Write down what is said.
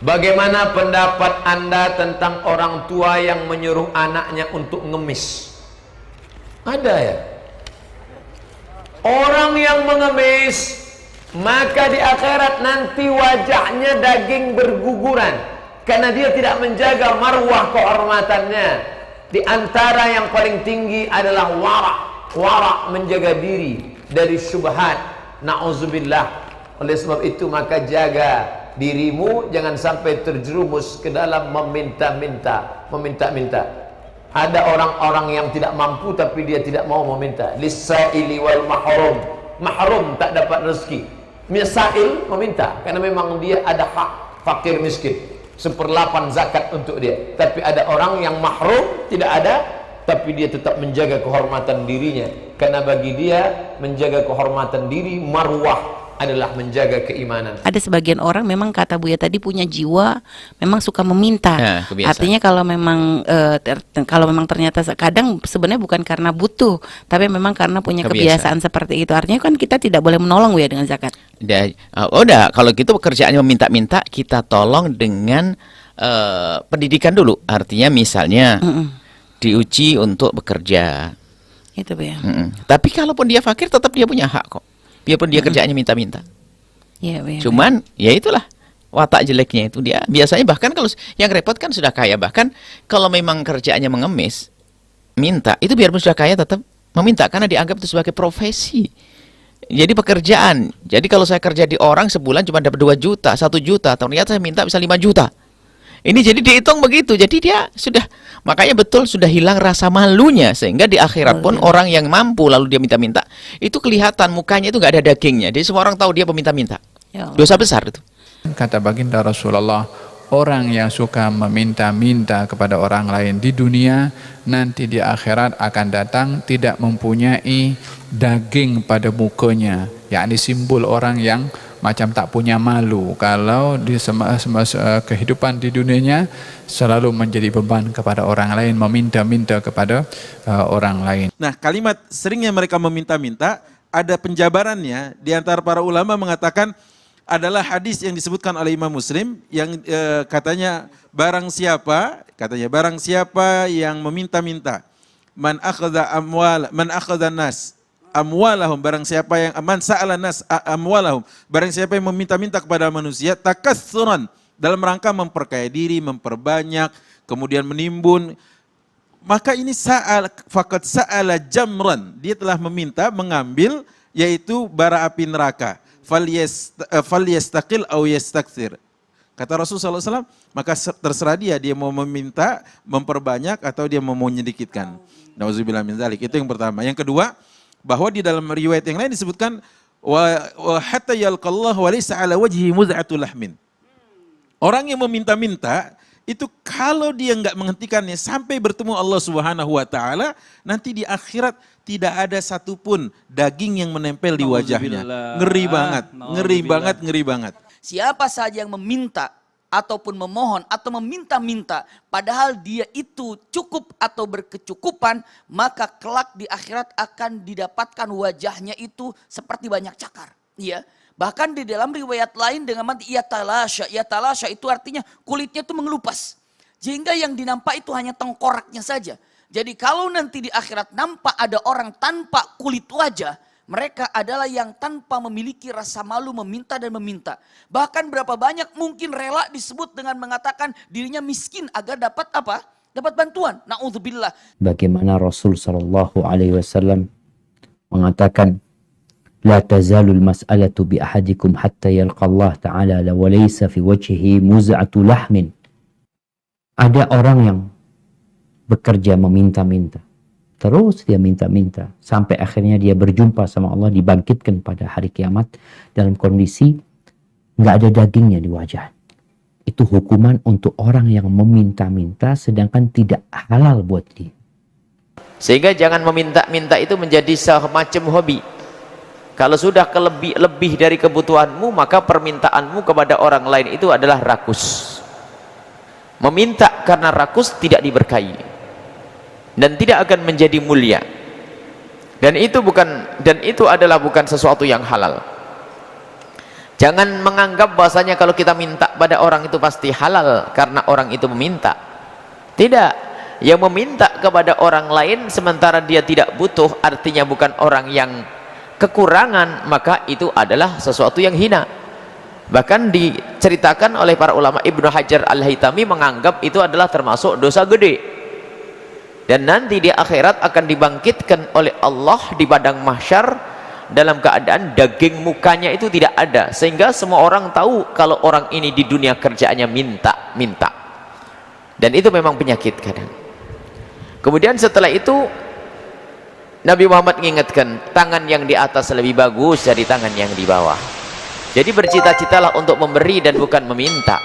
Bagaimana pendapat Anda tentang orang tua yang menyuruh anaknya untuk ngemis? Ada ya? Orang yang mengemis, maka di akhirat nanti wajahnya daging berguguran, karena dia tidak menjaga marwah kehormatannya. Di antara yang paling tinggi adalah wara' menjaga diri dari syubhat. Na'udzubillah. Oleh sebab itu maka jaga dirimu, jangan sampai terjerumus ke dalam meminta-minta. Ada orang-orang yang tidak mampu tapi dia tidak mau meminta. Lis-sa'ili wal mahrum. Mahrum tak dapat rezeki. Misail meminta karena memang dia ada hak, fakir miskin. 1/8 zakat untuk dia. Tapi ada orang yang mahrum, tidak ada, tapi dia tetap menjaga kehormatan dirinya. Karena bagi dia menjaga kehormatan diri, marwah adalah menjaga keimanan. Ada sebagian orang memang kata Buya tadi punya jiwa memang suka meminta. Artinya kalau memang ternyata kadang sebenarnya bukan karena butuh, tapi memang karena punya kebiasaan seperti itu. Artinya kan kita tidak boleh menolong Buya dengan zakat. Udah, kalau gitu pekerjaannya meminta-minta, kita tolong dengan pendidikan dulu. Artinya misalnya diuji untuk bekerja. Itu Buya. Tapi kalaupun dia fakir tetap dia punya hak kok. Biarpun dia kerjaannya minta-minta. Ya, cuman ya itulah watak jeleknya itu dia. Biasanya bahkan kalau yang repot kan sudah kaya, bahkan kalau memang kerjaannya mengemis, minta, itu biarpun sudah kaya tetap meminta karena dianggap itu sebagai profesi. Jadi pekerjaan. Jadi kalau saya kerja di orang sebulan cuma dapat 2 juta, 1 juta, ternyata saya minta bisa 5 juta. Ini jadi dihitung begitu. Jadi dia sudah, makanya betul sudah hilang rasa malunya, sehingga di akhirat pun orang yang mampu lalu dia minta-minta, itu kelihatan mukanya itu nggak ada dagingnya. Jadi semua orang tahu dia peminta-minta. Dosa besar itu. Kata baginda Rasulullah, orang yang suka meminta-minta kepada orang lain di dunia, nanti di akhirat akan datang tidak mempunyai daging pada mukanya, yakni simbol orang yang macam tak punya malu kalau di semasa kehidupan di dunianya selalu menjadi beban kepada orang lain, meminta-minta kepada orang lain. Nah, kalimat seringnya mereka meminta-minta, ada penjabarannya. Di antara para ulama mengatakan adalah hadis yang disebutkan oleh Imam Muslim yang katanya barang siapa yang meminta-minta, man akhadha nas amwalahum, barang siapa yang man sa'ala nas amwalahum, barang siapa yang meminta-minta kepada manusia takassuran, dalam rangka memperkaya diri, memperbanyak, kemudian menimbun, maka ini faqad sa'ala jamran, dia telah meminta, mengambil, yaitu bara api neraka. Falyastaqil aw yastakthir. Kata Rasulullah SAW, maka terserah dia mau meminta, memperbanyak, atau dia mau menyedikitkan. Nauzubillah min dzalik. Itu yang pertama. Yang kedua, bahwa di dalam riwayat yang lain disebutkan wa hatta yalqallah wa laysa ala wajhi muz'atul lahmin. Orang yang meminta-minta itu kalau dia enggak menghentikannya sampai bertemu Allah Subhanahu wa taala, nanti di akhirat tidak ada satupun daging yang menempel di wajahnya. Ngeri banget, ngeri banget. Siapa saja yang meminta ataupun memohon atau meminta-minta padahal dia itu cukup atau berkecukupan, maka kelak di akhirat akan didapatkan wajahnya itu seperti banyak cakar. Ya. Bahkan di dalam riwayat lain dengan mati yatalasha itu artinya kulitnya itu mengelupas. Sehingga yang dinampak itu hanya tengkoraknya saja. Jadi kalau nanti di akhirat nampak ada orang tanpa kulit wajah, mereka adalah yang tanpa memiliki rasa malu meminta dan meminta. Bahkan berapa banyak mungkin rela disebut dengan mengatakan dirinya miskin agar dapat apa? Dapat bantuan. Na'udzubillah. Bagaimana Rasul sallallahu alaihi wasallam mengatakan, la tazalul mas'alatu bi ahadikum hatta yalqa Allah ta'ala wa laysa fi wajhihi muz'atu lahmin. Ada orang yang bekerja meminta-minta. Terus dia minta-minta sampai akhirnya dia berjumpa sama Allah, dibangkitkan pada hari kiamat dalam kondisi nggak ada dagingnya di wajah. Itu hukuman untuk orang yang meminta-minta sedangkan tidak halal buat dia. Sehingga jangan meminta-minta itu menjadi semacam hobi. Kalau sudah lebih dari kebutuhanmu, maka permintaanmu kepada orang lain itu adalah rakus. Meminta karena rakus tidak diberkahi dan tidak akan menjadi mulia, dan itu adalah bukan sesuatu yang halal. Jangan menganggap bahwasanya kalau kita minta pada orang itu pasti halal karena orang itu meminta. Tidak. Yang meminta kepada orang lain sementara dia tidak butuh, artinya bukan orang yang kekurangan, maka itu adalah sesuatu yang hina. Bahkan diceritakan oleh para ulama, Ibnu Hajar Al-Haytami menganggap itu adalah termasuk dosa gede. Dan nanti di akhirat akan dibangkitkan oleh Allah di padang mahsyar dalam keadaan daging mukanya itu tidak ada, sehingga semua orang tahu kalau orang ini di dunia kerjaannya minta. Dan itu memang penyakit kadang. Kemudian setelah itu Nabi Muhammad mengingatkan, tangan yang di atas lebih bagus dari tangan yang di bawah. Jadi bercita-citalah untuk memberi dan bukan meminta.